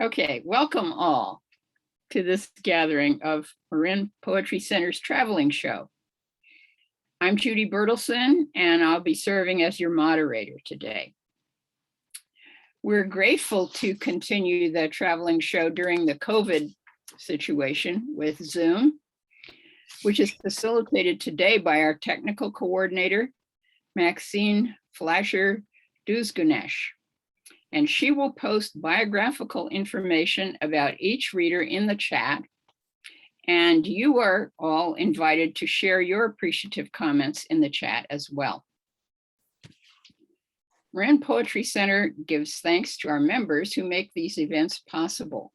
Okay, welcome all to this gathering of Marin Poetry Center's traveling show. I'm Judy Bertelson, and I'll be serving as your moderator today. We're grateful to continue the traveling show during the COVID situation with Zoom, which is facilitated today by our technical coordinator, Maxine Flasher-Duzgunesh. And she will post biographical information about each reader in the chat. And you are all invited to share your appreciative comments in the chat as well. Marin Poetry Center gives thanks to our members who make these events possible.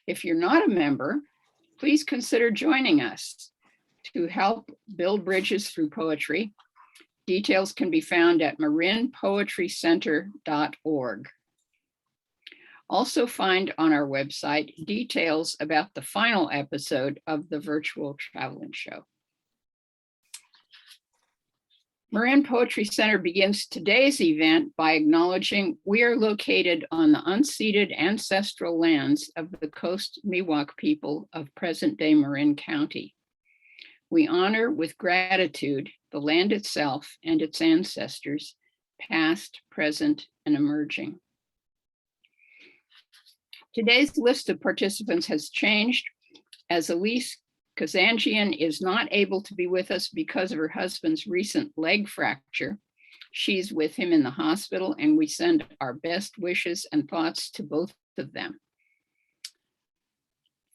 If you're not a member, please consider joining us to help build bridges through poetry. Details can be found at marinpoetrycenter.org. Also find on our website details about the final episode of the virtual traveling show. Marin Poetry Center begins today's event by acknowledging we are located on the unceded ancestral lands of the Coast Miwok people of present-day Marin County. We honor with gratitude the land itself and its ancestors, past, present, and emerging. Today's list of participants has changed as Elise Kazanjian is not able to be with us because of her husband's recent leg fracture. She's with him in the hospital, and we send our best wishes and thoughts to both of them.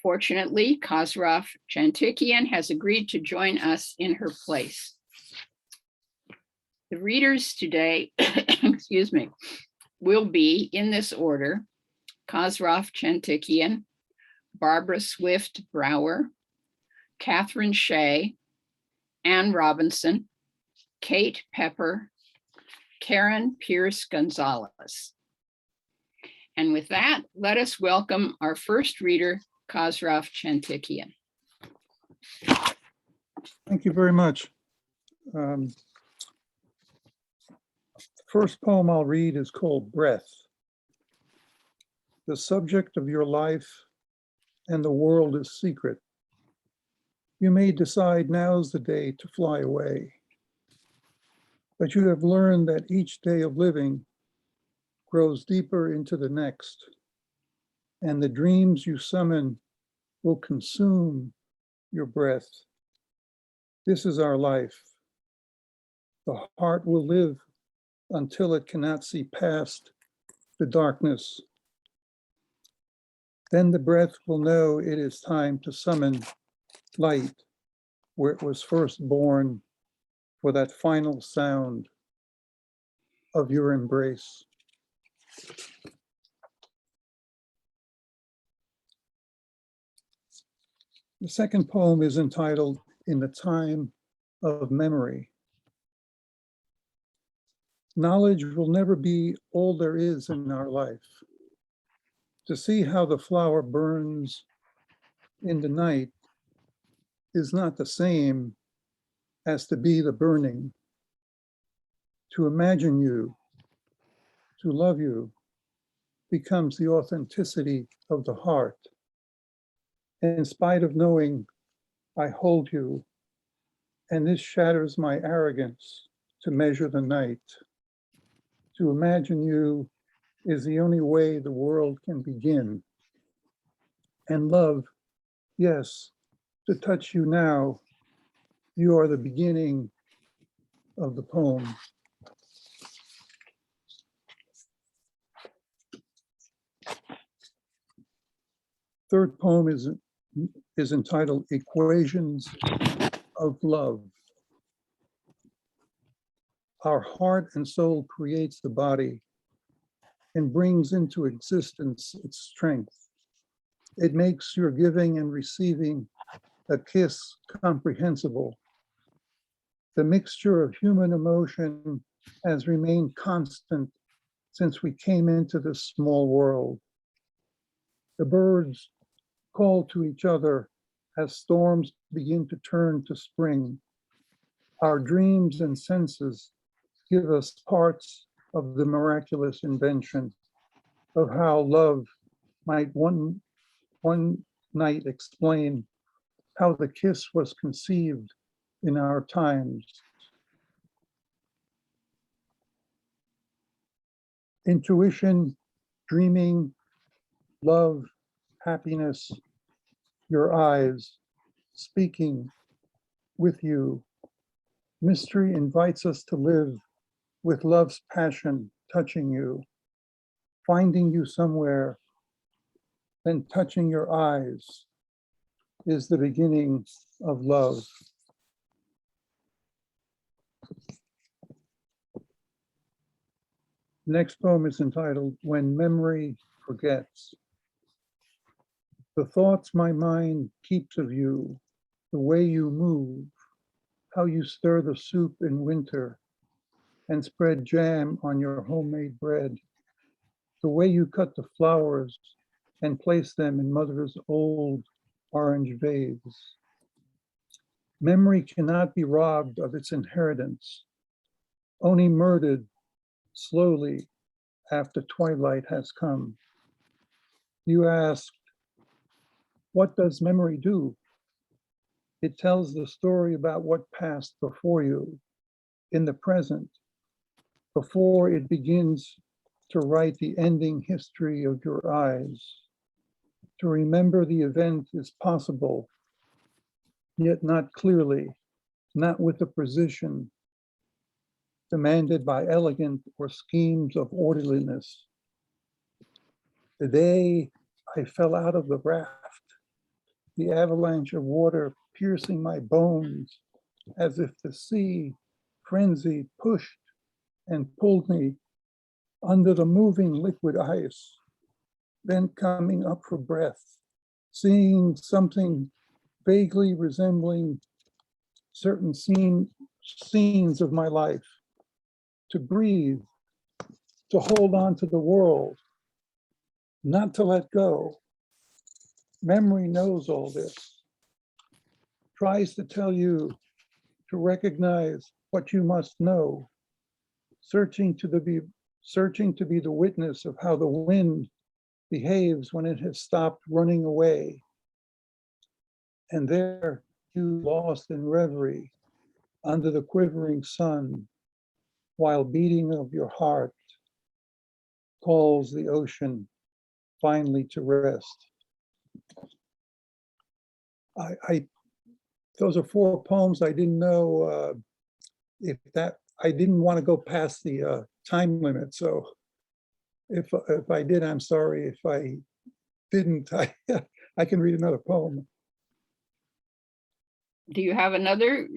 Fortunately, Kosrof Chantikian has agreed to join us in her place. The readers today, excuse me, will be in this order: Kosrof Chantikian, Barbara Swift Brauer, Cathryn Shea, Ann Robinson, Kate Peper, Karen Pierce Gonzalez. And with that, let us welcome our first reader, Kosrof Chantikian. Thank you very much. The first poem I'll read is called Breath. The subject of your life and the world is secret. You may decide now's the day to fly away, but you have learned that each day of living grows deeper into the next, and the dreams you summon will consume your breath. This is our life. The heart will live until it cannot see past the darkness. Then the breath will know it is time to summon light where it was first born for that final sound of your embrace. The second poem is entitled In the Time of Memory. Knowledge will never be all there is in our life. To see how the flower burns in the night is not the same as to be the burning. To imagine you, to love you, becomes the authenticity of the heart. In spite of knowing I hold you, and this shatters my arrogance to measure the night. To imagine you is the only way the world can begin. And love, yes, to touch you now, you are the beginning of the poem. Third poem is entitled Equations of Love. Our heart and soul creates the body and brings into existence its strength. It makes your giving and receiving a kiss comprehensible. The mixture of human emotion has remained constant since we came into this small world. The birds call to each other as storms begin to turn to spring. Our dreams and senses give us parts of the miraculous invention of how love might one night explain how the kiss was conceived in our times. Intuition, dreaming, love, happiness, your eyes, speaking with you. Mystery invites us to live with love's passion touching you, finding you somewhere, then touching your eyes is the beginning of love. Next poem is entitled When Memory Forgets. The thoughts my mind keeps of you, the way you move, how you stir the soup in winter and spread jam on your homemade bread, the way you cut the flowers and place them in mother's old orange vase. Memory cannot be robbed of its inheritance, only murdered slowly after twilight has come. You asked, what does memory do? It tells the story about what passed before you in the present, before it begins to write the ending history of your eyes. To remember the event is possible, yet not clearly, not with the precision demanded by elegant or schemes of orderliness. The day I fell out of the raft, the avalanche of water piercing my bones, as if the sea, frenzied, pushed and pulled me under the moving liquid ice, then coming up for breath, seeing something vaguely resembling certain scenes of my life, to breathe, to hold on to the world, not to let go. Memory knows all this, tries to tell you to recognize what you must know, searching to be the witness of how the wind behaves when it has stopped running away. And there you lost in reverie under the quivering sun, while beating of your heart calls the ocean finally to rest. Those are 4 poems. I didn't know I didn't want to go past the time limit. So if I did, I'm sorry. If I didn't, I can read another poem. Do you have another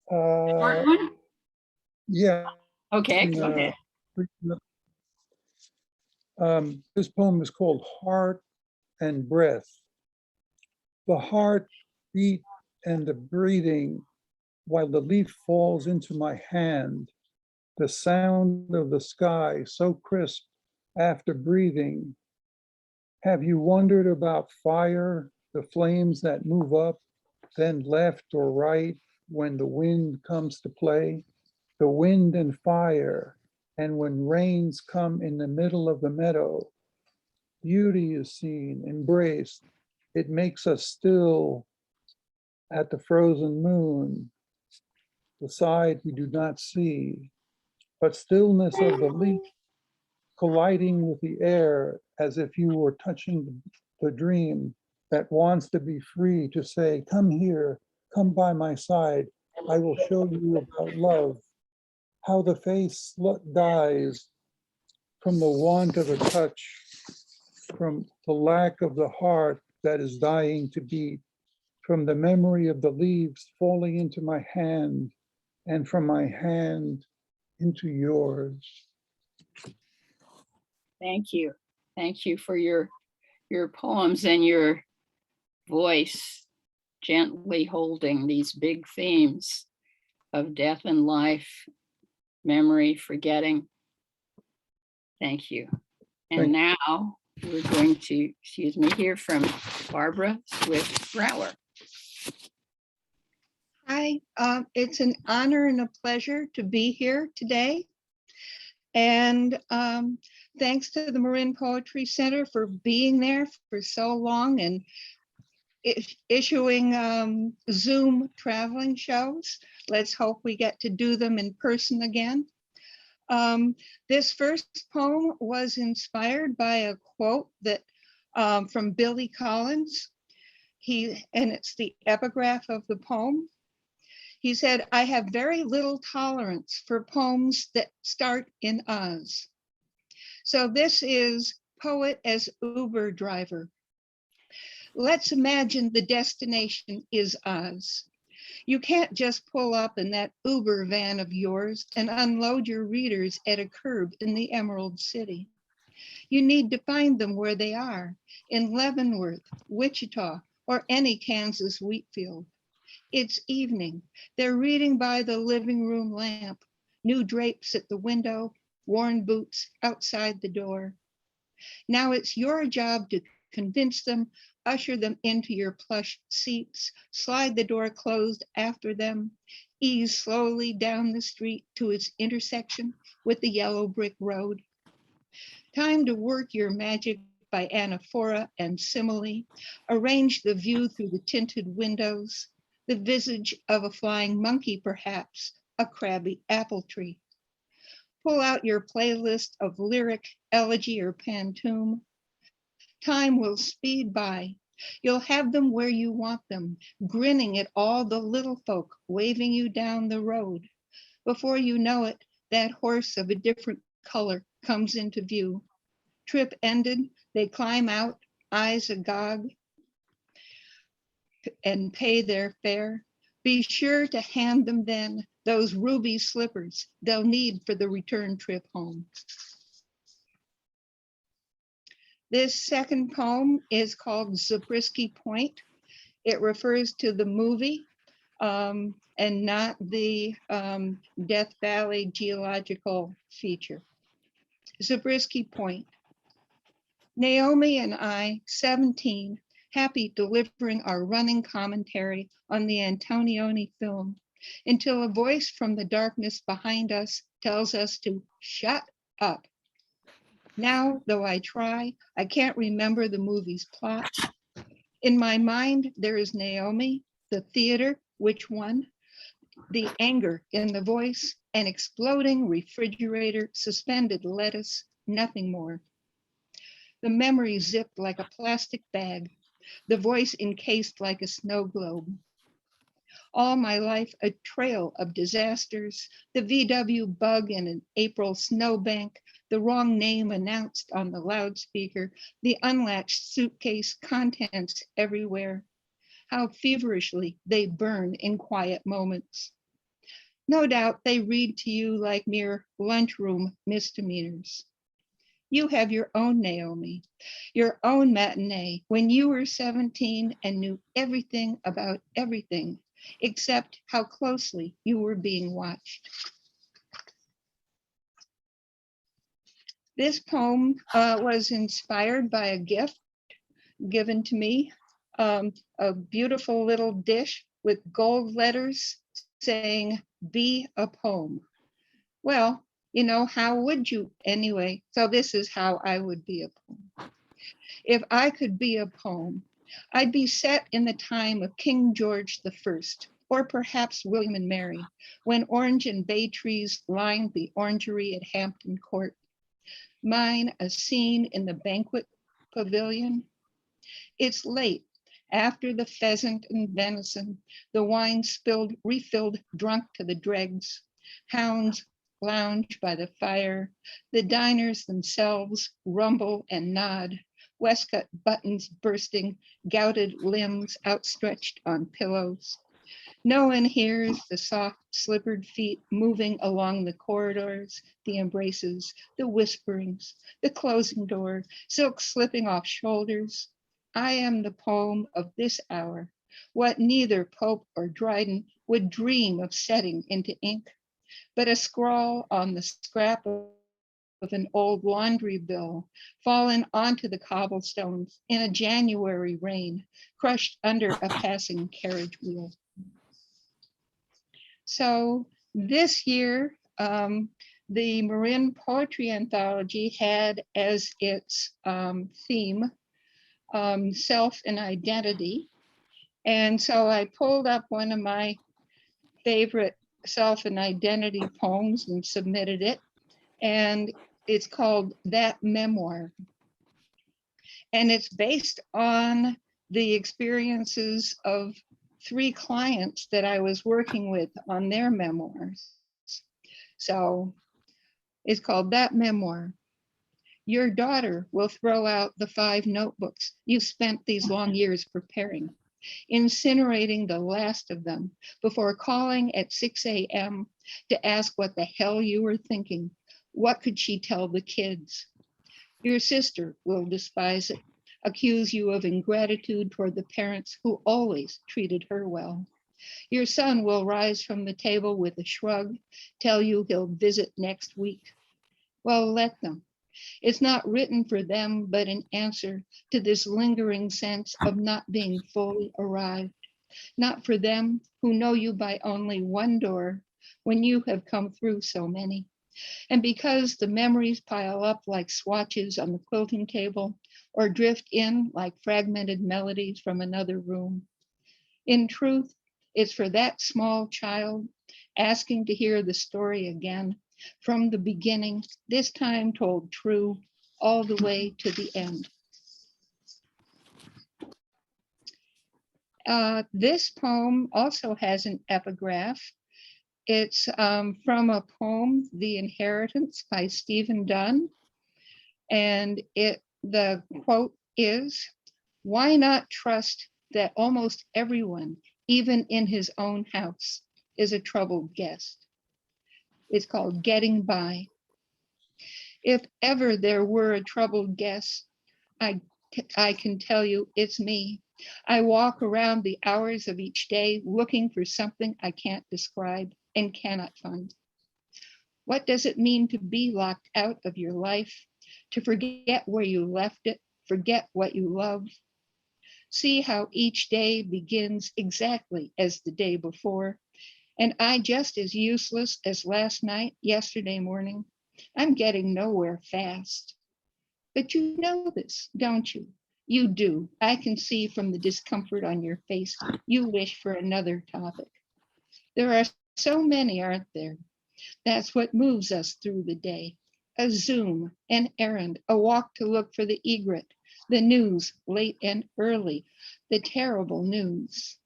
short one? Yeah. Okay, go ahead. This poem is called Heart and Breath. The heart beat and the breathing while the leaf falls into my hand, the sound of the sky so crisp after breathing. Have you wondered about fire, the flames that move up, then left or right when the wind comes to play? The wind and fire, and when rains come in the middle of the meadow, beauty is seen, embraced. It makes us still at the frozen moon, the side we do not see, but stillness of the leaf colliding with the air as if you were touching the dream that wants to be free to say, come here, come by my side. I will show you about love, how the face dies from the want of a touch, from the lack of the heart that is dying to beat, from the memory of the leaves falling into my hand, and from my hand into yours. Thank you. Thank you for your poems and your voice gently holding these big themes of death and life, memory, forgetting. Thank you. And now we're going to, hear from Barbara Swift-Brauer. Hi, it's an honor and a pleasure to be here today. And Thanks to the Marin Poetry Center for being there for so long and issuing Zoom traveling shows. Let's hope we get to do them in person again. This first poem was inspired by a quote that from Billy Collins. And it's the epigraph of the poem. He said, "I have very little tolerance for poems that start in Oz." So this is Poet as Uber driver. Let's imagine the destination is Oz. You can't just pull up in that Uber van of yours and unload your readers at a curb in the Emerald City. You need to find them where they are, in Leavenworth, Wichita, or any Kansas wheat field. It's evening. They're reading by the living room lamp, new drapes at the window, worn boots outside the door. Now it's your job to convince them, usher them into your plush seats, slide the door closed after them, ease slowly down the street to its intersection with the yellow brick road. Time to work your magic by anaphora and simile, arrange the view through the tinted windows, the visage of a flying monkey, perhaps, a crabby apple tree. Pull out your playlist of lyric, elegy, or pantoum. Time will speed by. You'll have them where you want them, grinning at all the little folk waving you down the road. Before you know it, that horse of a different color comes into view. Trip ended, they climb out, eyes agog, and pay their fare. Be sure to hand them then those ruby slippers they'll need for the return trip home. This second poem is called Zabriskie Point. It refers to the movie and not the Death Valley geological feature. Zabriskie Point. Naomi and I, 17, happy delivering our running commentary on the Antonioni film, until a voice from the darkness behind us tells us to shut up. Now, though I try, I can't remember the movie's plot. In my mind, there is Naomi, the theater, which one? The anger in the voice, an exploding refrigerator, suspended lettuce, nothing more. The memory zipped like a plastic bag, the voice encased like a snow globe. All my life, a trail of disasters, the VW bug in an April snowbank, the wrong name announced on the loudspeaker, the unlatched suitcase, contents everywhere. How feverishly they burn in quiet moments. No doubt they read to you like mere lunchroom misdemeanors. You have your own Naomi, your own matinee when you were 17 and knew everything about everything, except how closely you were being watched. This poem was inspired by a gift given to me, a beautiful little dish with gold letters saying, "Be a poem." Well, you know, how would you anyway? So this is how I would be a poem. If I could be a poem, I'd be set in the time of King George I, or perhaps William and Mary, when orange and bay trees lined the orangery at Hampton Court. Mine, a scene in the banquet pavilion. It's late, after the pheasant and venison, the wine spilled, refilled, drunk to the dregs. Hounds lounge by the fire. The diners themselves rumble and nod. Waistcoat buttons bursting, gouted limbs outstretched on pillows. No one hears the soft slippered feet moving along the corridors, the embraces, the whisperings, the closing door, silk slipping off shoulders. I am the poem of this hour, what neither Pope or Dryden would dream of setting into ink, but a scrawl on the scrap of an old laundry bill, fallen onto the cobblestones in a January rain, crushed under a passing carriage wheel. So this year, The Marin Poetry Anthology had as its theme self and identity. And so I pulled up one of my favorite self and identity poems and submitted it. And it's called That Memoir. And it's based on the experiences of 3 clients that I was working with on their memoirs. So it's called That Memoir. Your daughter will throw out the 5 notebooks you spent these long years preparing, incinerating the last of them before calling at 6 a.m. to ask what the hell you were thinking. What could she tell the kids? Your sister will despise it, accuse you of ingratitude toward the parents who always treated her well. Your son will rise from the table with a shrug, tell you he'll visit next week. Well, let them. It's not written for them, but an answer to this lingering sense of not being fully arrived. Not for them who know you by only one door when you have come through so many. And because the memories pile up like swatches on the quilting table or drift in like fragmented melodies from another room. In truth, it's for that small child asking to hear the story again from the beginning, this time told true all the way to the end. This poem also has an epigraph. It's from a poem, The Inheritance by Stephen Dunn. And the quote is, why not trust that almost everyone, even in his own house, is a troubled guest? It's called Getting By. If ever there were a troubled guest, I can tell you it's me. I walk around the hours of each day looking for something I can't describe and cannot find. What does it mean to be locked out of your life, to forget where you left it, forget what you love? See how each day begins exactly as the day before, and I just as useless as last night, yesterday morning. I'm getting nowhere fast. But you know this, don't you? You do. I can see from the discomfort on your face, you wish for another topic. There are so many, aren't there? That's what moves us through the day. A Zoom, an errand, a walk to look for the egret, the news, late and early, the terrible news.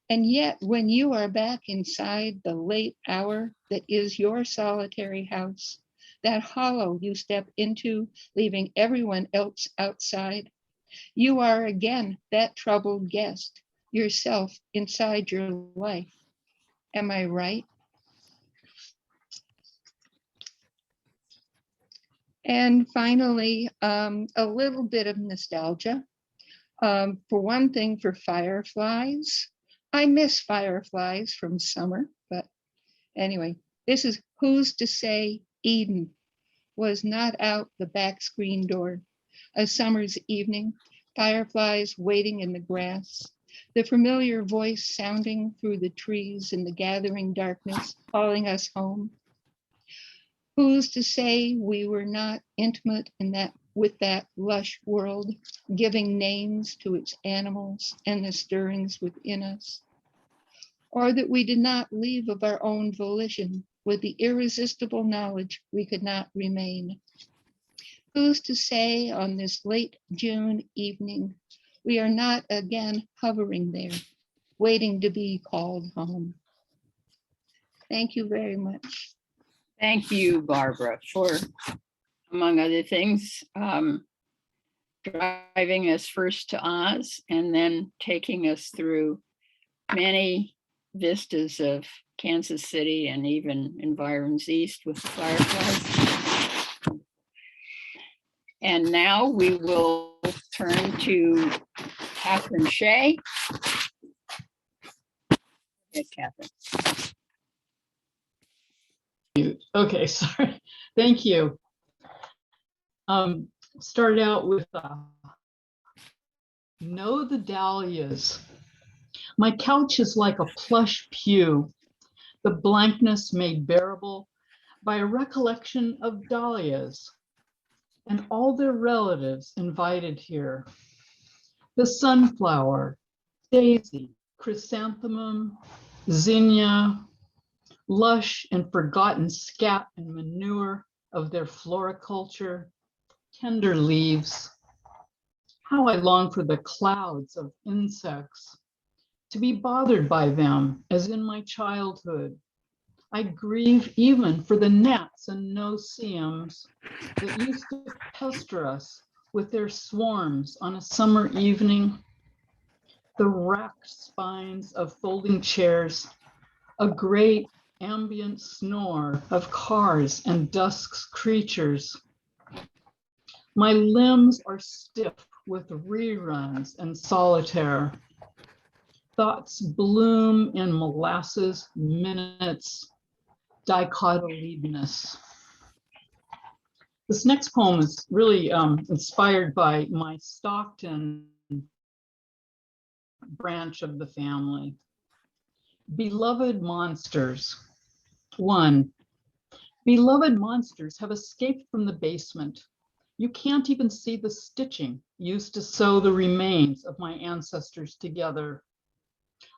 And yet, when you are back inside the late hour that is your solitary house, that hollow you step into, leaving everyone else outside, you are again that troubled guest, yourself inside your life. Am I right? And finally, a little bit of nostalgia. For one thing, for fireflies. I miss fireflies from summer, but anyway, this is Who's to Say Eden was not out the back screen door. A summer's evening, fireflies waiting in the grass, the familiar voice sounding through the trees in the gathering darkness, calling us home. Who's to say we were not intimate with that lush world, giving names to its animals and the stirrings within us? Or that we did not leave of our own volition with the irresistible knowledge we could not remain? Who's to say on this late June evening, we are not again hovering there, waiting to be called home? Thank you very much. Thank you, Barbara, for, among other things, driving us first to Oz and then taking us through many vistas of Kansas City and even environs east with the fireflies. And now we will turn to Cathryn Shea. Hey, Cathryn. Okay, sorry. Thank you. Started out with Know the Dahlias. My couch is like a plush pew, the blankness made bearable by a recollection of dahlias and all their relatives invited here. The sunflower, daisy, chrysanthemum, zinnia, lush and forgotten scat and manure of their floriculture, tender leaves. How I long for the clouds of insects, to be bothered by them as in my childhood. I grieve even for the gnats and no-see-ums that used to pester us with their swarms on a summer evening. The racked spines of folding chairs, a great ambient snore of cars and dusk's creatures. My limbs are stiff with reruns and solitaire. Thoughts bloom in molasses minutes, dichotomous. This next poem is really inspired by my Stockton branch of the family. Beloved monsters. 1. Beloved monsters have escaped from the basement. You can't even see the stitching used to sew the remains of my ancestors together.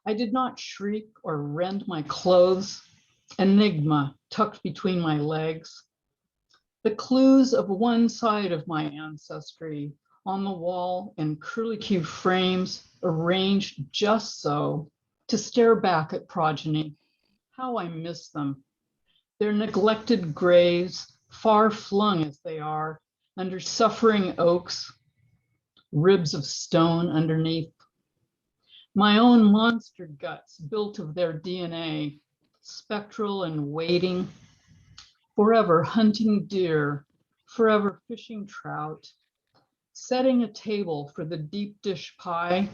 I did not shriek or rend my clothes, enigma tucked between my legs. The clues of one side of my ancestry on the wall in curlicue frames arranged just so to stare back at progeny. How I miss them. Their neglected graves, far flung as they are, under suffering oaks, ribs of stone underneath. My own monster guts built of their DNA, spectral and waiting, forever hunting deer, forever fishing trout, setting a table for the deep dish pie.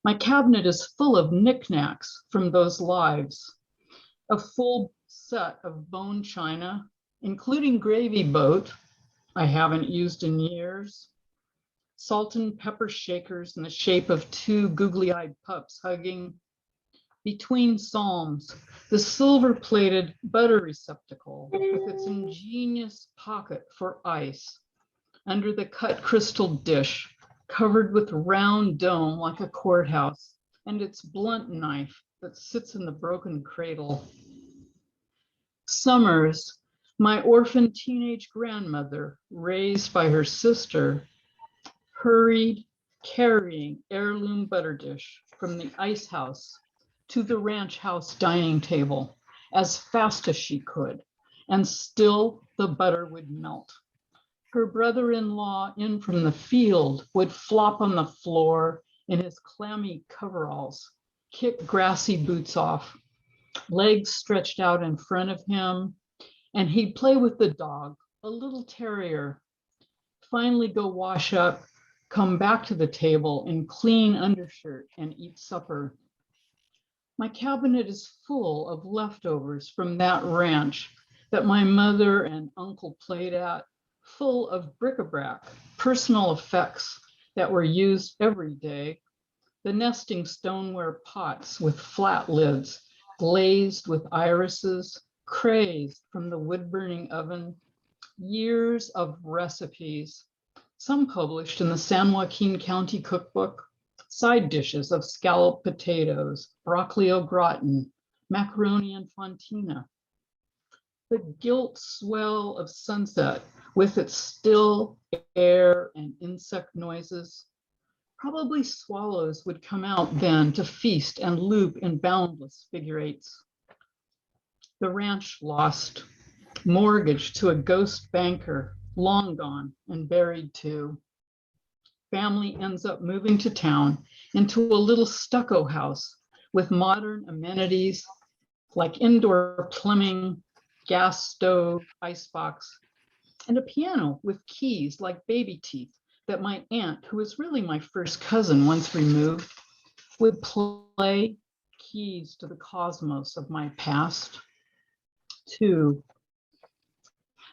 My cabinet is full of knickknacks from those lives, a full set of bone china, including gravy boat I haven't used in years, salt and pepper shakers in the shape of two googly-eyed pups hugging. Between psalms, the silver-plated butter receptacle with its ingenious pocket for ice under the cut crystal dish covered with round dome like a courthouse and its blunt knife that sits in the broken cradle. Summers, my orphan teenage grandmother, raised by her sister, hurried carrying heirloom butter dish from the ice house to the ranch house dining table as fast as she could, and still the butter would melt. Her brother-in-law in from the field would flop on the floor in his clammy coveralls, kick grassy boots off, legs stretched out in front of him, and he'd play with the dog, a little terrier, finally go wash up, come back to the table in clean undershirt and eat supper. My cabinet is full of leftovers from that ranch that my mother and uncle played at, full of bric-a-brac, personal effects that were used every day, the nesting stoneware pots with flat lids, glazed with irises, crazed from the wood-burning oven, years of recipes, some published in the San Joaquin County Cookbook, side dishes of scalloped potatoes, broccoli au gratin, macaroni and fontina. The gilt swell of sunset with its still air and insect noises. Probably swallows would come out then to feast and loop in boundless figure eights. The ranch lost, mortgaged to a ghost banker, long gone and buried too. Family ends up moving to town into a little stucco house with modern amenities like indoor plumbing, gas stove, icebox, and a piano with keys like baby teeth that my aunt, who was really my first cousin once removed, would play. Keys to the cosmos of my past. 2.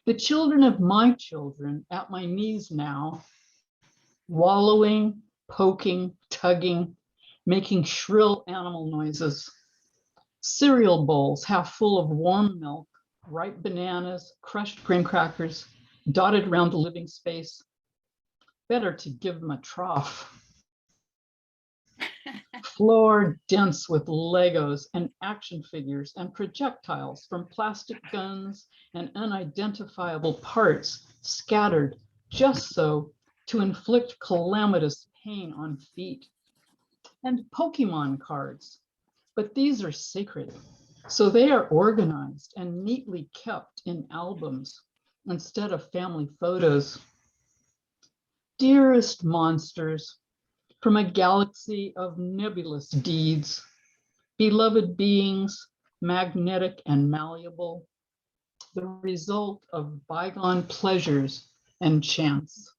The children of my children at my knees now, wallowing, poking, tugging, making shrill animal noises. Cereal bowls half full of warm milk, ripe bananas, crushed graham crackers, dotted around the living space. Better to give them a trough. Floor dense with Legos and action figures and projectiles from plastic guns and unidentifiable parts scattered just so to inflict calamitous pain on feet. And Pokemon cards, but these are sacred, so they are organized and neatly kept in albums instead of family photos. Dearest monsters, from a galaxy of nebulous deeds, beloved beings, magnetic and malleable, the result of bygone pleasures and chance.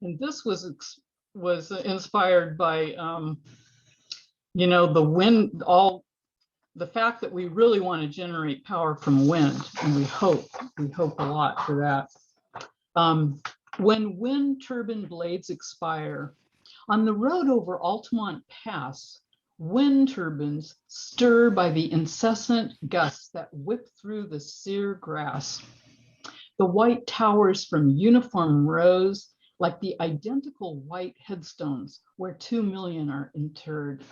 And this was inspired by, the wind, the fact that we really want to generate power from wind, and we hope a lot for that. When wind turbine blades expire, on the road over Altamont Pass, wind turbines stir by the incessant gusts that whip through the sere grass. The white towers from uniform rows like the identical white headstones where 2 million are interred.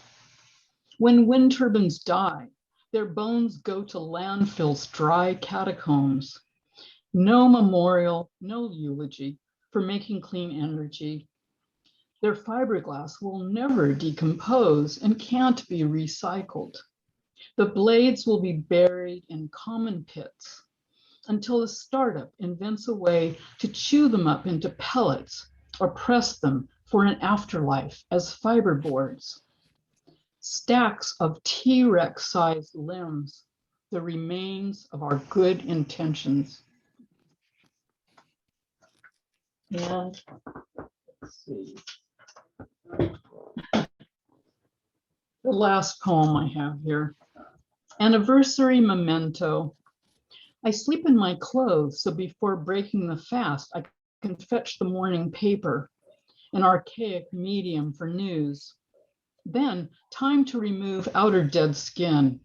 When wind turbines die, their bones go to landfill's dry catacombs. No memorial, no eulogy for making clean energy. Their fiberglass will never decompose and can't be recycled. The blades will be buried in common pits until a startup invents a way to chew them up into pellets or press them for an afterlife as fiberboards. Stacks of T-Rex sized limbs, the remains of our good intentions. And let's see. The last poem I have here. Anniversary memento. I sleep in my clothes, so before breaking the fast, I can fetch the morning paper, an archaic medium for news. Then time to remove outer dead skin,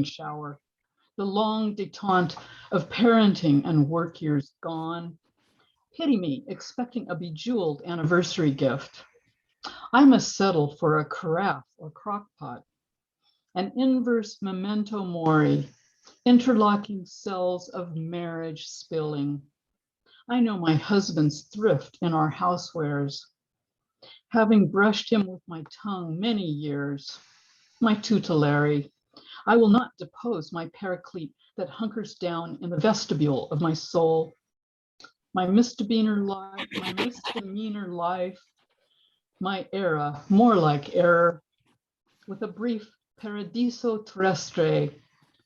shower. The long detente of parenting and work years gone. Pity me, expecting a bejeweled anniversary gift. I must settle for a carafe or crock pot. An inverse memento mori, interlocking cells of marriage spilling. I know my husband's thrift in our housewares, having brushed him with my tongue many years. My tutelary, I will not depose my paraclete that hunkers down in the vestibule of my soul. My misdemeanor life, my era, more like error, with a brief paradiso terrestre,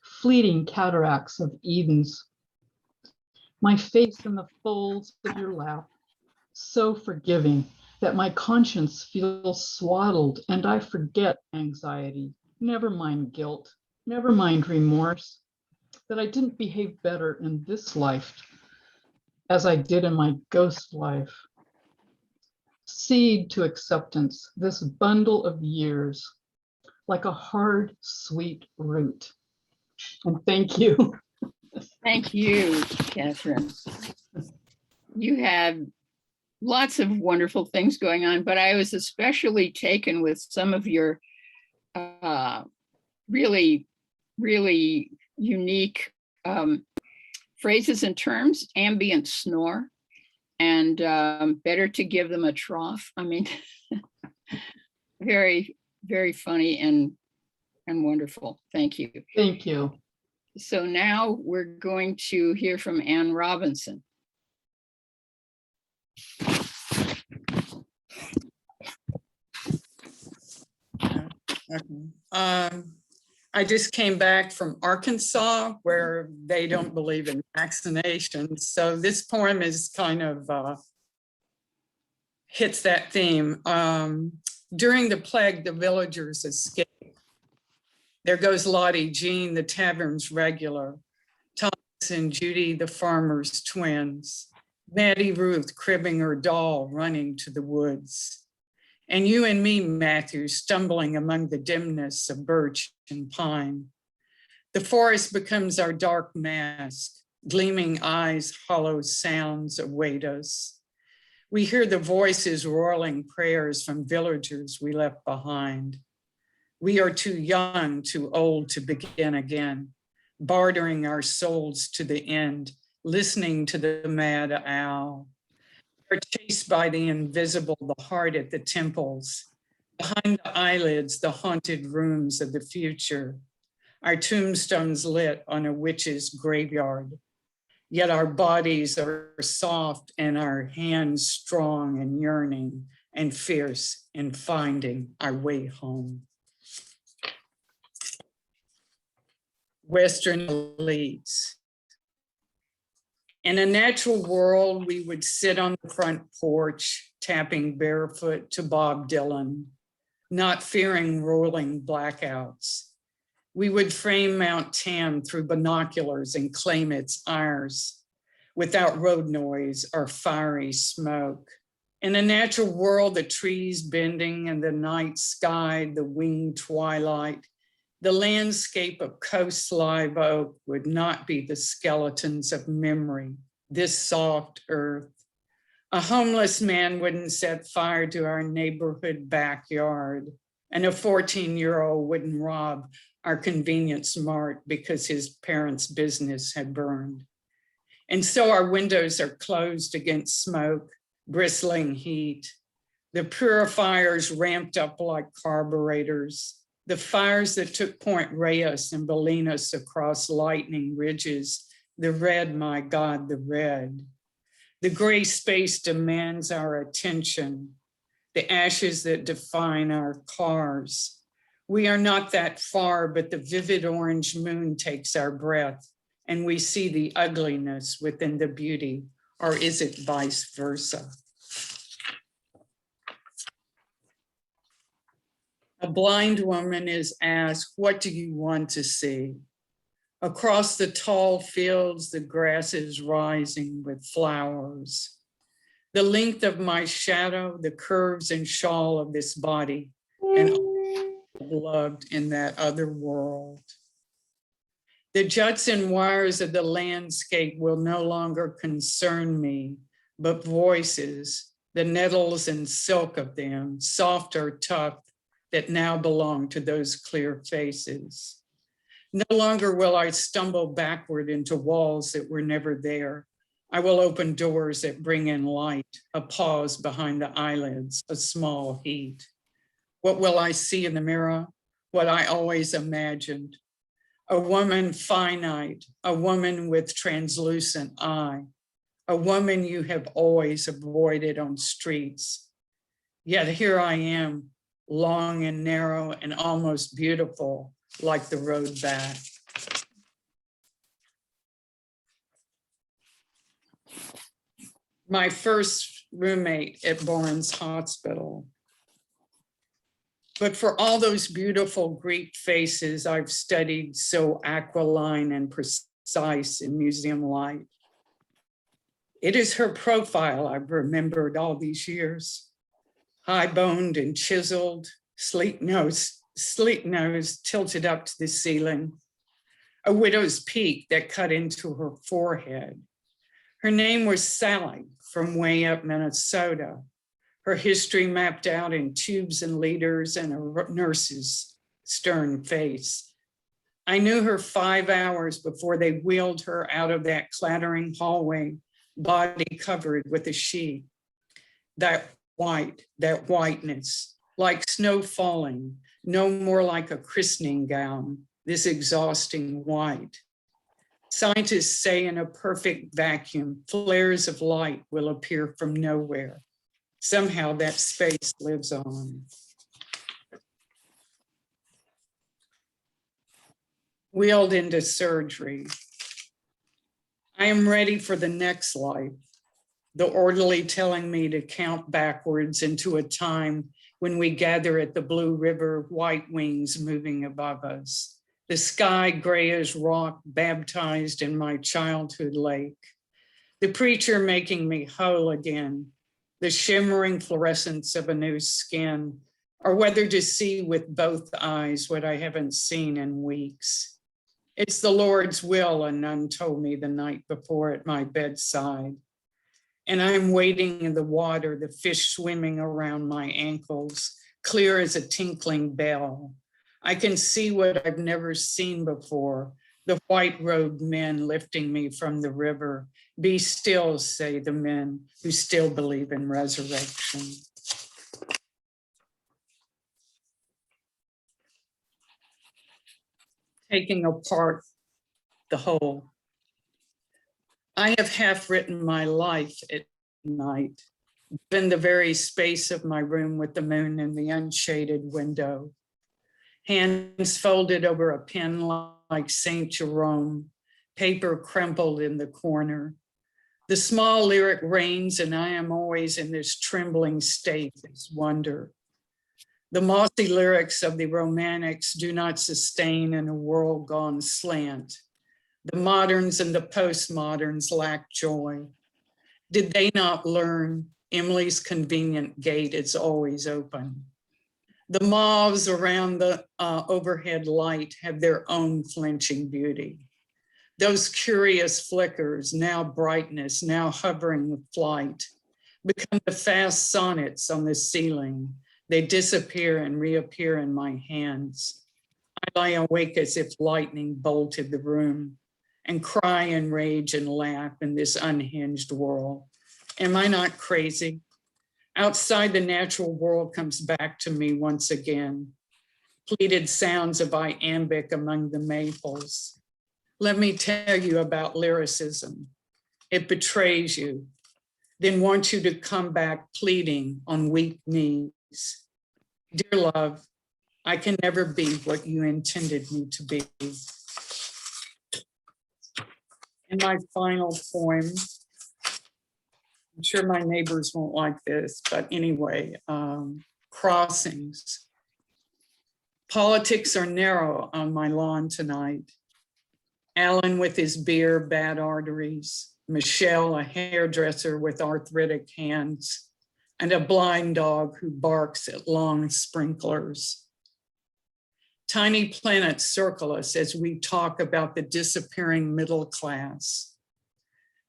fleeting cataracts of Edens. My face in the folds of your lap, so forgiving that my conscience feels swaddled and I forget anxiety, never mind guilt, never mind remorse, that I didn't behave better in this life as I did in my ghost life. Seed to acceptance, this bundle of years, like a hard, sweet root. And thank you. Thank you, Cathryn. You had lots of wonderful things going on, but I was especially taken with some of your really, really unique phrases and terms, ambient snore, and better to give them a trough. Very, very funny and wonderful. Thank you. Thank you. So now we're going to hear from Ann Robinson. Okay. I just came back from Arkansas, where they don't believe in vaccinations. So this poem is kind of hits that theme. During the plague, the villagers escaped. There goes Lottie Jean, the tavern's regular. Thomas and Judy, the farmer's twins. Maddie Ruth cribbing her doll, running to the woods. And you and me, Matthew, stumbling among the dimness of birch and pine. The forest becomes our dark mask, gleaming eyes, hollow sounds await us. We hear the voices roiling prayers from villagers we left behind. We are too young, too old to begin again, bartering our souls to the end, listening to the mad owl. We are chased by the invisible, the heart at the temples, behind the eyelids, the haunted rooms of the future. Our tombstones lit on a witch's graveyard, yet our bodies are soft and our hands strong and yearning and fierce in finding our way home. Western elites. In a natural world, we would sit on the front porch, tapping barefoot to Bob Dylan, not fearing rolling blackouts. We would frame Mount Tam through binoculars and claim it's ours, without road noise or fiery smoke. In a natural world, the trees bending and the night sky, the winged twilight, the landscape of coast live oak would not be the skeletons of memory, this soft earth. A homeless man wouldn't set fire to our neighborhood backyard, and a 14-year-old wouldn't rob our convenience mart because his parents' business had burned. And so our windows are closed against smoke, bristling heat. The purifiers ramped up like carburetors. The fires that took Point Reyes and Bolinas across lightning ridges, the red, my God, the red. The gray space demands our attention, the ashes that define our cars. We are not that far, but the vivid orange moon takes our breath, and we see the ugliness within the beauty, or is it vice versa? A blind woman is asked, what do you want to see? Across the tall fields, the grass is rising with flowers. The length of my shadow, the curves and shawl of this body, and loved in that other world. The juts and wires of the landscape will no longer concern me, but voices, the nettles and silk of them, soft or tough, that now belong to those clear faces. No longer will I stumble backward into walls that were never there. I will open doors that bring in light, a pause behind the eyelids, a small heat. What will I see in the mirror? What I always imagined. A woman finite, a woman with translucent eye, a woman you have always avoided on streets. Yet here I am, long and narrow and almost beautiful, like the road back. My first roommate at Barnes Hospital. But for all those beautiful Greek faces I've studied so aquiline and precise in museum light, it is her profile I've remembered all these years. High-boned and chiseled, sleek nose tilted up to the ceiling, a widow's peak that cut into her forehead. Her name was Sally from way up Minnesota. Her history mapped out in tubes and liters and a nurse's stern face. I knew her 5 hours before they wheeled her out of that clattering hallway, body covered with a sheet. That whiteness, like snow falling, no more like a christening gown, this exhausting white. Scientists say in a perfect vacuum, flares of light will appear from nowhere. Somehow that space lives on. Wheeled into surgery. I am ready for the next life. The orderly telling me to count backwards into a time when we gather at the Blue River, white wings moving above us. The sky gray as rock, baptized in my childhood lake. The preacher making me whole again. the shimmering fluorescence of a new skin, or whether to see with both eyes what I haven't seen in weeks. It's the Lord's will, a nun told me the night before at my bedside. And I'm wading in the water, the fish swimming around my ankles, clear as a tinkling bell. I can see what I've never seen before, the white-robed men lifting me from the river. Be still, say the men who still believe in resurrection. Taking apart the whole. I have half written my life at night, in the very space of my room with the moon in the unshaded window. Hands folded over a pen like St. Jerome, paper crumpled in the corner. The small lyric reigns, and I am always in this trembling state, this wonder. The mossy lyrics of the romantics do not sustain in a world gone slant. The moderns and the postmoderns lack joy. Did they not learn Emily's convenient gate is always open? The mauves around the overhead light have their own flinching beauty. Those curious flickers, now brightness, now hovering with flight, become the fast sonnets on the ceiling. They disappear and reappear in my hands. I lie awake as if lightning bolted the room and cry and rage and laugh in this unhinged world. Am I not crazy? Outside, the natural world comes back to me once again. Pleated sounds of iambic among the maples. Let me tell you about lyricism. It betrays you, then wants you to come back pleading on weak knees. Dear love, I can never be what you intended me to be. In my final poem, I'm sure my neighbors won't like this, but anyway, crossings. Politics are narrow on my lawn tonight. Alan with his beer, bad arteries. Michelle, a hairdresser with arthritic hands, and a blind dog who barks at long sprinklers. Tiny planets circle us as we talk about the disappearing middle class,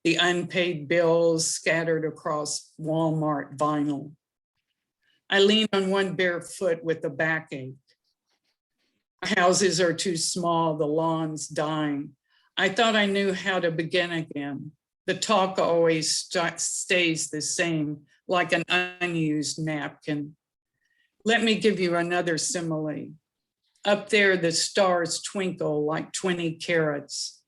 the unpaid bills scattered across Walmart vinyl. I lean on one bare foot with a backache. Houses are too small, the lawn's dying. I thought I knew how to begin again. The talk always stays the same, like an unused napkin. Let me give you another simile. Up there, the stars twinkle like 20 carats.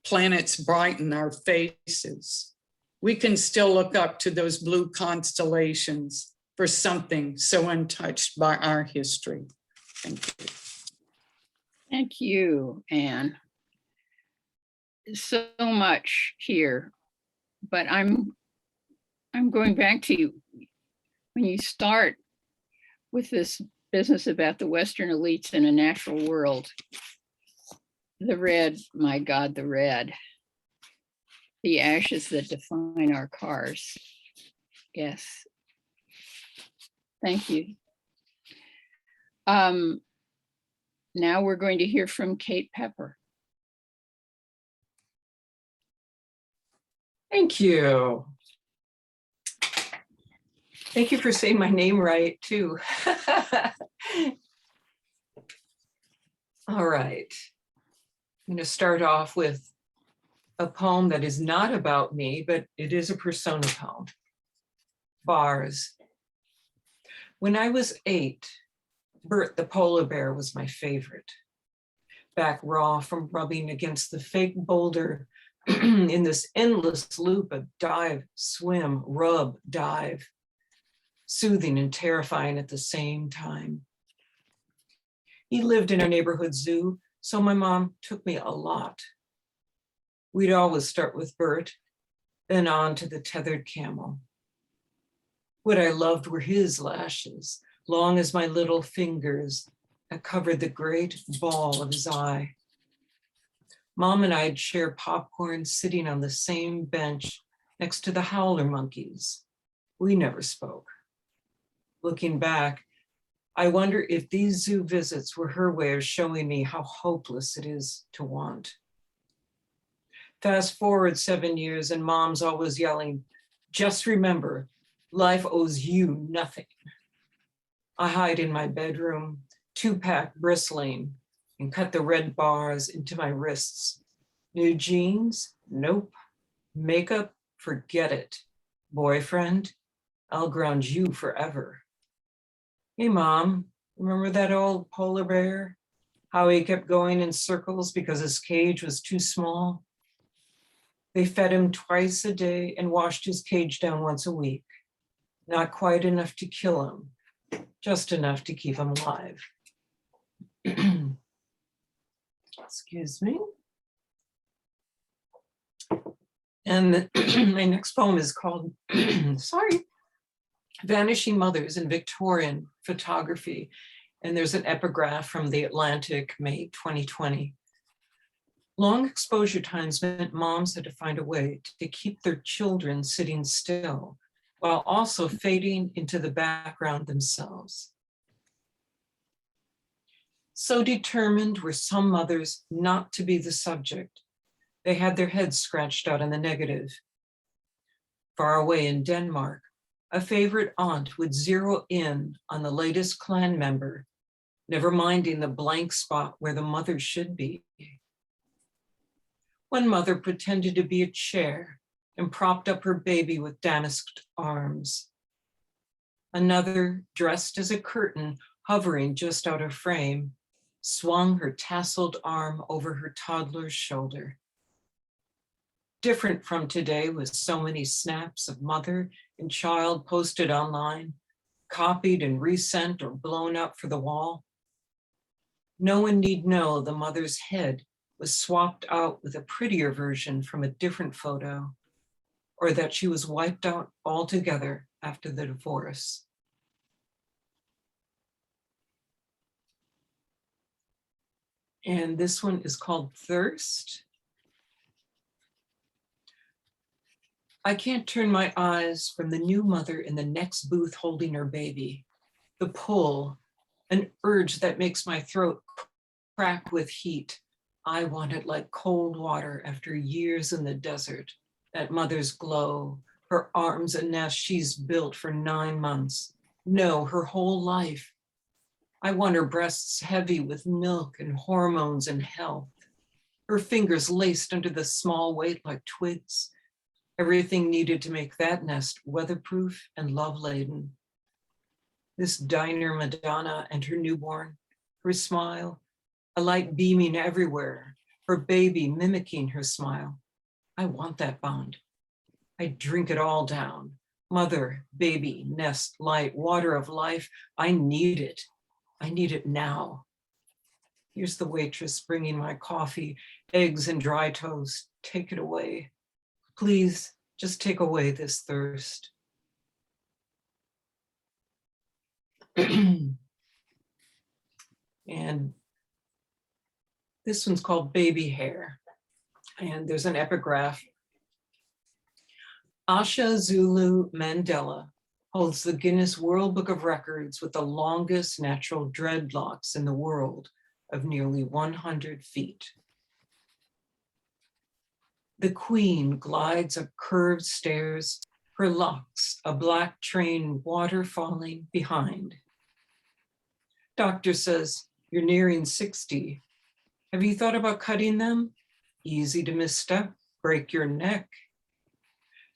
Planets brighten our faces. We can still look up to those blue constellations for something so untouched by our history. Thank you. Thank you, Anne. So much here, but I'm going back to you. When you start with this business about the Western elites in a natural world, the red, my God, the red, the ashes that define our cars. Yes. Thank you. Now we're going to hear from Kate Peper. Thank you. Thank you for saying my name right, too. All right. I'm going to start off with a poem that is not about me, but it is a persona poem. Bars. When I was 8, Bert the polar bear was my favorite. Back raw from rubbing against the fake boulder in this endless loop of dive, swim, rub, dive, soothing and terrifying at the same time. He lived in our neighborhood zoo, so my mom took me a lot. We'd always start with Bert, then on to the tethered camel. What I loved were his lashes, long as my little fingers that covered the great ball of his eye. Mom and I'd share popcorn sitting on the same bench next to the howler monkeys. We never spoke. Looking back, I wonder if these zoo visits were her way of showing me how hopeless it is to want. Fast forward 7 years and mom's always yelling, just remember, life owes you nothing. I hide in my bedroom, 2-pack bristling, and cut the red bars into my wrists. New jeans? Nope. Makeup? Forget it. Boyfriend? I'll ground you forever. Hey, Mom, remember that old polar bear? How he kept going in circles because his cage was too small? They fed him twice a day and washed his cage down once a week. Not quite enough to kill him, just enough to keep him alive. Excuse me. And my next poem is called, sorry, Vanishing Mothers in Victorian Photography. And there's an epigraph from The Atlantic, May 2020. Long exposure times meant moms had to find a way to keep their children sitting still while also fading into the background themselves. So determined were some mothers not to be the subject. They had their heads scratched out in the negative. Far away in Denmark, a favorite aunt would zero in on the latest clan member, never minding the blank spot where the mother should be. One mother pretended to be a chair and propped up her baby with damasked arms. Another, dressed as a curtain, hovering just out of frame, swung her tasseled arm over her toddler's shoulder. Different from today, with so many snaps of mother and child posted online, copied and resent or blown up for the wall. No one need know the mother's head was swapped out with a prettier version from a different photo, or that she was wiped out altogether after the divorce. And this one is called Thirst. I can't turn my eyes from the new mother in the next booth holding her baby. The pull, an urge that makes my throat crack with heat. I want it like cold water after years in the desert. That mother's glow, her arms a nest she's built for 9 months. No, her whole life. I want her breasts heavy with milk and hormones and health. Her fingers laced under the small weight like twigs. Everything needed to make that nest weatherproof and love-laden. This diner Madonna and her newborn, her smile, a light beaming everywhere, her baby mimicking her smile. I want that bond. I drink it all down. Mother, baby, nest, light, water of life. I need it. I need it now. Here's the waitress bringing my coffee, eggs and dry toast. Take it away. Please, just take away this thirst. And this one's called Baby Hair. And there's an epigraph. Asha Zulu Mandela holds the Guinness World Book of Records with the longest natural dreadlocks in the world of nearly 100 feet. The Queen glides up curved stairs, her locks a black train water falling behind. Doctor says, you're nearing 60. Have you thought about cutting them? Easy to misstep, break your neck.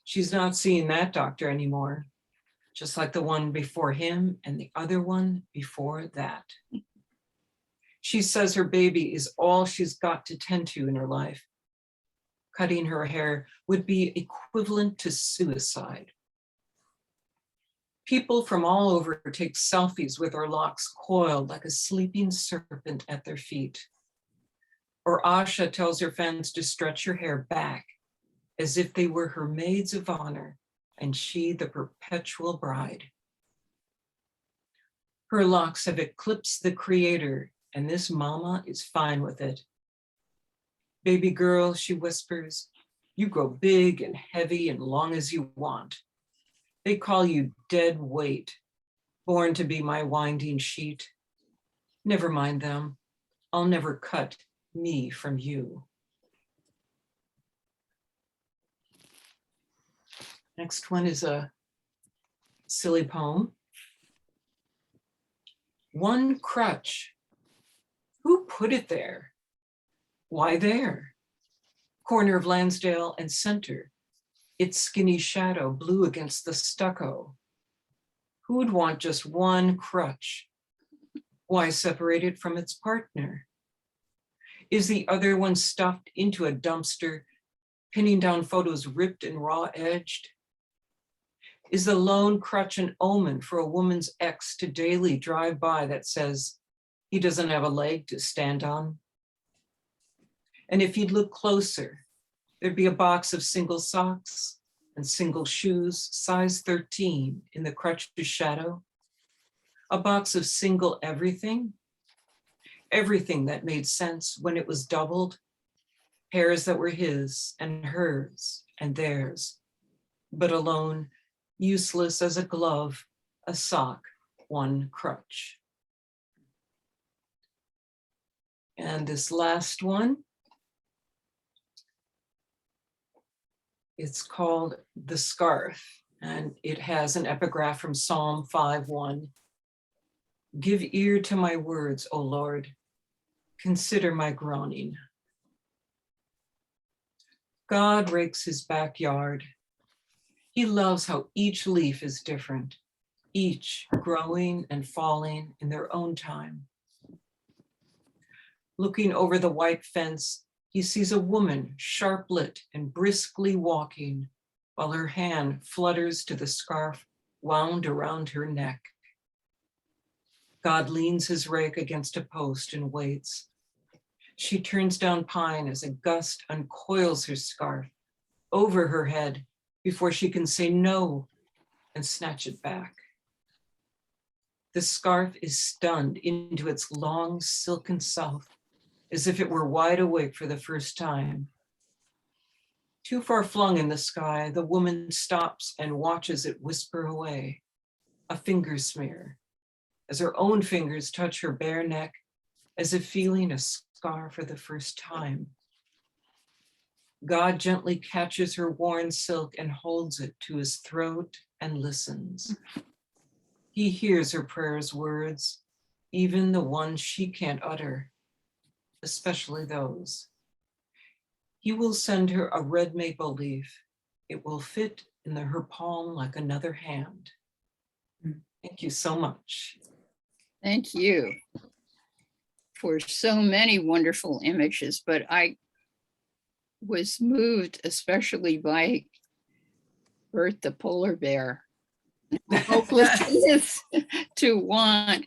She's not seeing that doctor anymore, just like the one before him and the other one before that. She says her baby is all she's got to tend to in her life. Cutting her hair would be equivalent to suicide. People from all over take selfies with her locks coiled like a sleeping serpent at their feet. Or Asha tells her fans to stretch her hair back as if they were her maids of honor and she the perpetual bride. Her locks have eclipsed the creator, and this mama is fine with it. Baby girl, she whispers, you grow big and heavy and long as you want. They call you dead weight, born to be my winding sheet. Never mind them. I'll never cut me from you. Next one is a silly poem. One crutch. Who put it there? Why there? Corner of Lansdale and Center. Its skinny shadow blue against the stucco. Who'd want just one crutch? Why separate it from its partner? Is the other one stuffed into a dumpster, pinning down photos ripped and raw-edged? Is the lone crutch an omen for a woman's ex to daily drive by that says he doesn't have a leg to stand on? And if you'd look closer, there'd be a box of single socks and single shoes, size 13 in the crutch's shadow. A box of single everything. Everything that made sense when it was doubled. Pairs that were his and hers and theirs, but alone, useless as a glove, a sock, one crutch. And this last one, it's called The Scarf, and it has an epigraph from Psalm 5:1. Give ear to my words, O Lord. Consider my groaning. God rakes his backyard. He loves how each leaf is different, each growing and falling in their own time. Looking over the white fence, he sees a woman sharp-lit and briskly walking while her hand flutters to the scarf wound around her neck. God leans his rake against a post and waits. She turns down pine as a gust uncoils her scarf over her head before she can say no and snatch it back. The scarf is stunned into its long silken self, as if it were wide awake for the first time. Too far flung in the sky, the woman stops and watches it whisper away, a finger smear, as her own fingers touch her bare neck, as if feeling a scar for the first time. God gently catches her worn silk and holds it to his throat and listens. He hears her prayer's words, even the ones she can't utter, especially those. He will send her a red maple leaf. It will fit in her palm like another hand. Thank you so much. Thank you for so many wonderful images, but I was moved especially by Bert the polar bear. Hopelessness to want,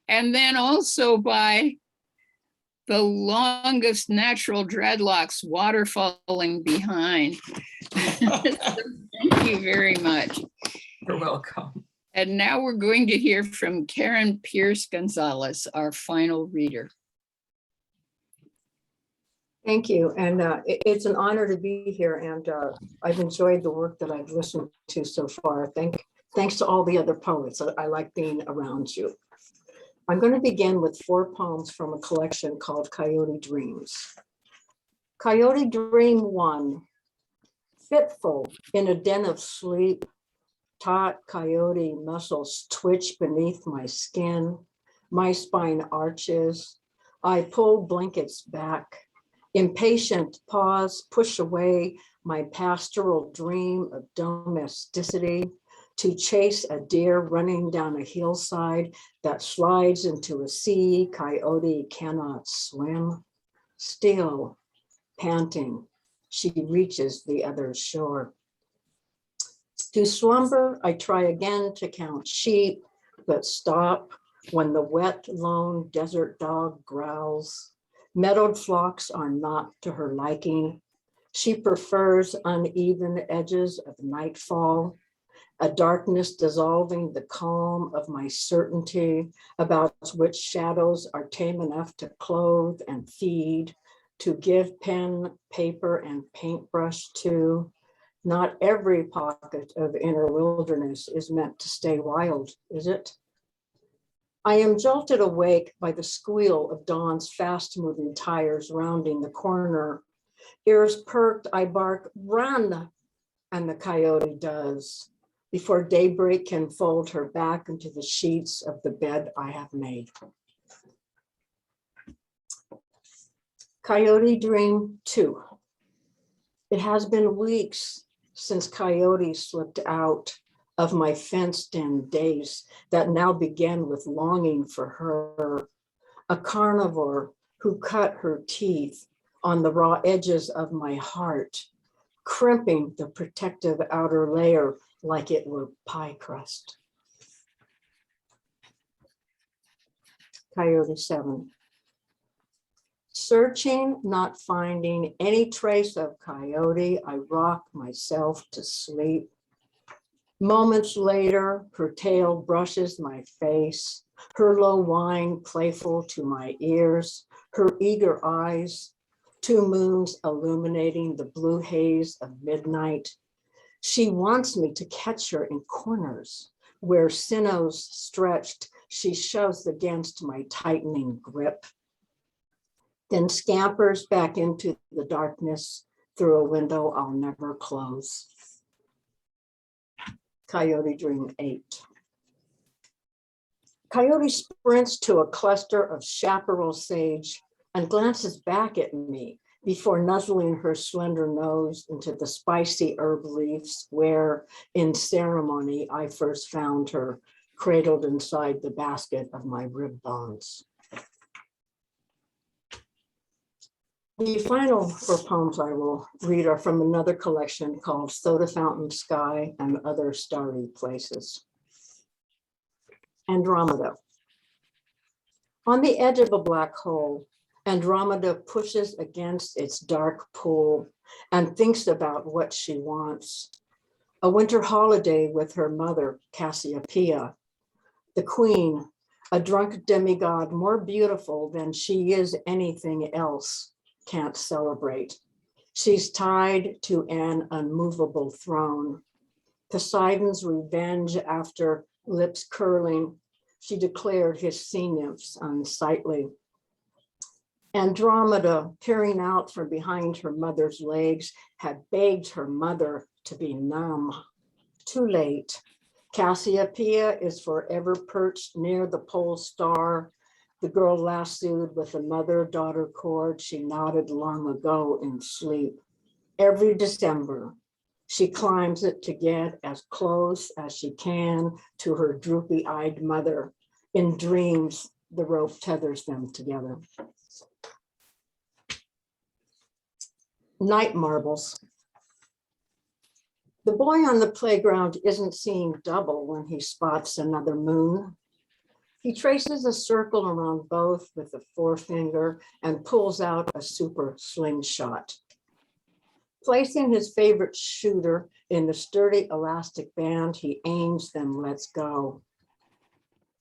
and then also by the longest natural dreadlocks waterfalling behind. So thank you very much. You're welcome. And now we're going to hear from Karen Pierce Gonzalez, our final reader. Thank you. And it's an honor to be here. And I've enjoyed the work that I've listened to so far. Thanks to all the other poets. I like being around you. I'm going to begin with 4 poems from a collection called Coyote Dreams. Coyote Dream 1. Fitful in a den of sleep, taut coyote muscles twitch beneath my skin. My spine arches. I pull blankets back. Impatient pause, push away my pastoral dream of domesticity to chase a deer running down a hillside that slides into a sea coyote cannot swim. Still, panting, she reaches the other shore. To slumber, I try again to count sheep, but stop when the wet, lone desert dog growls. Meadowed flocks are not to her liking. She prefers uneven edges of nightfall, a darkness dissolving the calm of my certainty about which shadows are tame enough to clothe and feed, to give pen, paper, and paintbrush to. Not every pocket of inner wilderness is meant to stay wild, is it? I am jolted awake by the squeal of dawn's fast-moving tires rounding the corner. Ears perked, I bark, run, and the coyote does, before daybreak can fold her back into the sheets of the bed I have made. Coyote Dream 2. It has been weeks since Coyote slipped out of my fenced-in days that now began with longing for her, a carnivore who cut her teeth on the raw edges of my heart, crimping the protective outer layer like it were pie crust. Coyote 7. Searching, not finding any trace of Coyote, I rock myself to sleep. Moments later, her tail brushes my face, her low whine playful to my ears, her eager eyes, 2 moons illuminating the blue haze of midnight. She wants me to catch her in corners where sinews stretched, she shoves against my tightening grip, then scampers back into the darkness through a window I'll never close. Coyote Dream 8. Coyote sprints to a cluster of chaparral sage and glances back at me before nuzzling her slender nose into the spicy herb leaves where, in ceremony, I first found her, cradled inside the basket of my rib bones. The final 4 poems I will read are from another collection called Soda Fountain Sky and Other Starry Places. Andromeda. On the edge of a black hole, Andromeda pushes against its dark pool and thinks about what she wants. A winter holiday with her mother, Cassiopeia, the queen, a drunk demigod more beautiful than she is anything else, can't celebrate. She's tied to an unmovable throne. Poseidon's revenge after lips curling, she declared his sea nymphs unsightly. Andromeda, peering out from behind her mother's legs, had begged her mother to be numb. Too late. Cassiopeia is forever perched near the pole star, the girl lassoed with a mother-daughter cord she knotted long ago in sleep. Every December, she climbs it to get as close as she can to her droopy-eyed mother. In dreams, the rope tethers them together. Night marbles. The boy on the playground isn't seeing double when he spots another moon. He traces a circle around both with a forefinger and pulls out a super slingshot. Placing his favorite shooter in the sturdy elastic band, he aims then lets go.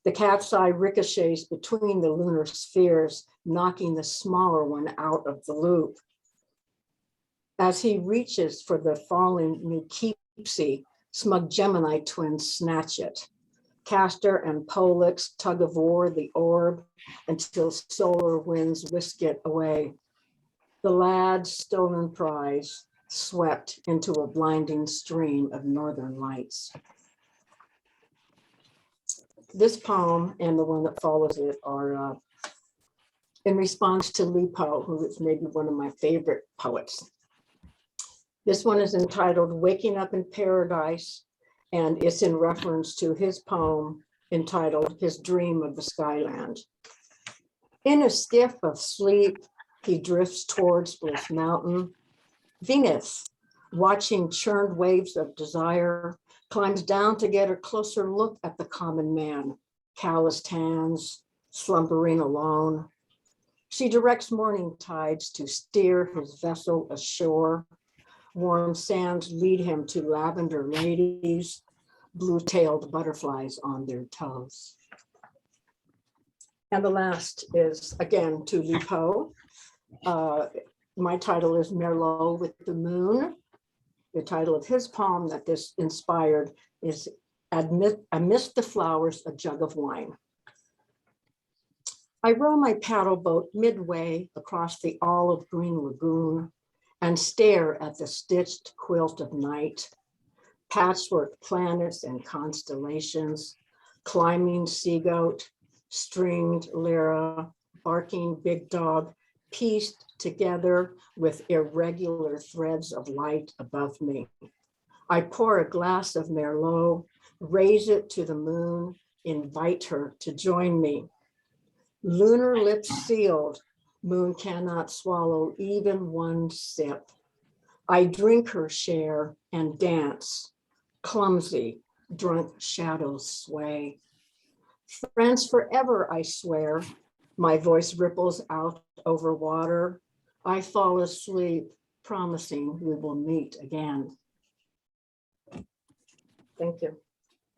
The cat's eye ricochets between the lunar spheres, knocking the smaller one out of the loop. As he reaches for the falling Poughkeepsie, smug Gemini twins snatch it. Castor and Pollux tug of war the orb until solar winds whisk it away. The lad's stolen prize swept into a blinding stream of northern lights. This poem and the one that follows it are in response to Li Po, who is maybe one of my favorite poets. This one is entitled Waking Up in Paradise, and it's in reference to his poem entitled His Dream of the Skyland. In a skiff of sleep, he drifts towards Bliss Mountain. Venus, watching churned waves of desire, climbs down to get a closer look at the common man, calloused hands, slumbering alone. She directs morning tides to steer his vessel ashore. Warm sands lead him to lavender ladies, blue-tailed butterflies on their toes. And the last is, again, to Li Po. My title is Merlot with the Moon. The title of his poem that this inspired is Amidst the Flowers, a Jug of Wine. I row my paddle boat midway across the olive green lagoon and stare at the stitched quilt of night, patchwork planets and constellations, climbing sea goat, stringed lyra, barking big dog, pieced together with irregular threads of light above me. I pour a glass of Merlot, raise it to the moon, invite her to join me. Lunar lips sealed, moon cannot swallow even one sip. I drink her share and dance, clumsy, drunk shadows sway. Friends forever, I swear, my voice ripples out over water. I fall asleep, promising we will meet again. Thank you.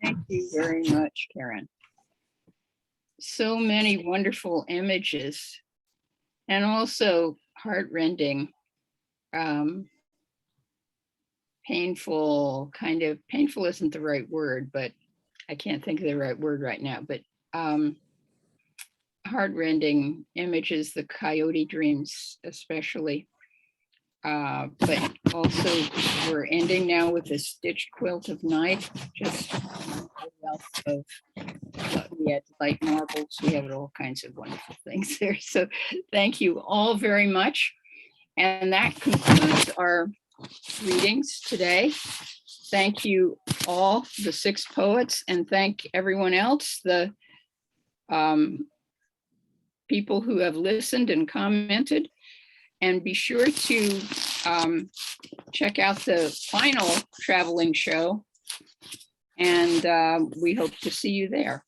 Thank you very much, Karen. So many wonderful images and also heartrending, painful, painful isn't the right word, but I can't think of the right word right now, but heartrending images, the coyote dreams especially. But also we're ending now with the stitched quilt of night, just a wealth of, we had light marbles, we had all kinds of wonderful things there. So thank you all very much. And that concludes our readings today. Thank you all, the 6 poets, and thank everyone else, the people who have listened and commented. And be sure to check out the final traveling show. And we hope to see you there.